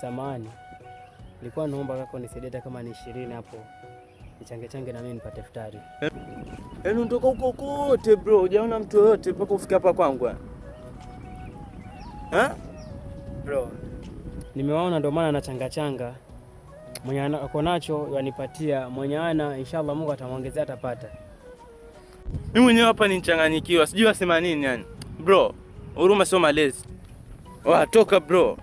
samahani. Nilikuwa naomba kaka unisaidie kama ni 20 hapo. Nichange na mimi nipate futari. Yaani unatoka huko kote bro, hujaona mtu yoyote mpaka ufike hapa kwangu. Bro, nimewaona ndio maana nachanga. Mwenye ako nacho yanipatia, mwenye ana inshallah Mungu atamwongezea atapata. Mimi mwenyewe hapa ni nichanganyikiwa, sijui wasema nini yani. Bro, huruma sio malezi. Toka bro.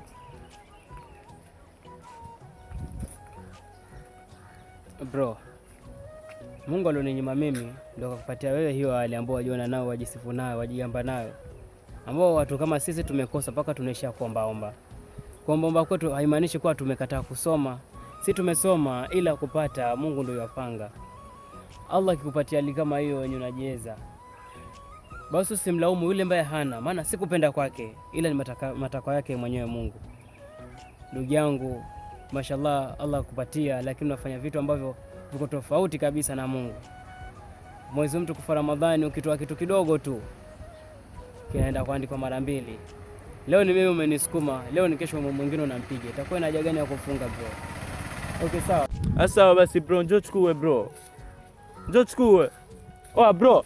Bro, Mungu alioninyima mimi ndio akakupatia wewe hiyo hali ambao wajiona nao, wajisifu nayo, wajigamba nayo, ambao watu kama sisi tumekosa mpaka tunaishia kuombaomba. Kuombaomba kwetu haimaanishi kuwa tumekataa kusoma. Si tumesoma, ila kupata Mungu ndio yapanga. Allah akikupatia hali kama hiyo wenye unajiweza, basi usimlaumu yule ambaye hana, maana si kupenda kwake, ila ni matakwa yake mwenyewe Mungu. Ndugu yangu, mashallah Allah akupatia, lakini unafanya vitu ambavyo viko tofauti kabisa na Mungu. Mwezi mtukufu Ramadhani ukitoa kitu kidogo tu kinaenda kuandikwa mara 2. Leo ni mimi umenisukuma, leo ni kesho mwingine unampiga. Itakuwa ina haja gani ya kufunga bro? Okay, sawa. Sawa basi bro, njoo chukue bro. Njoo chukue. Bro.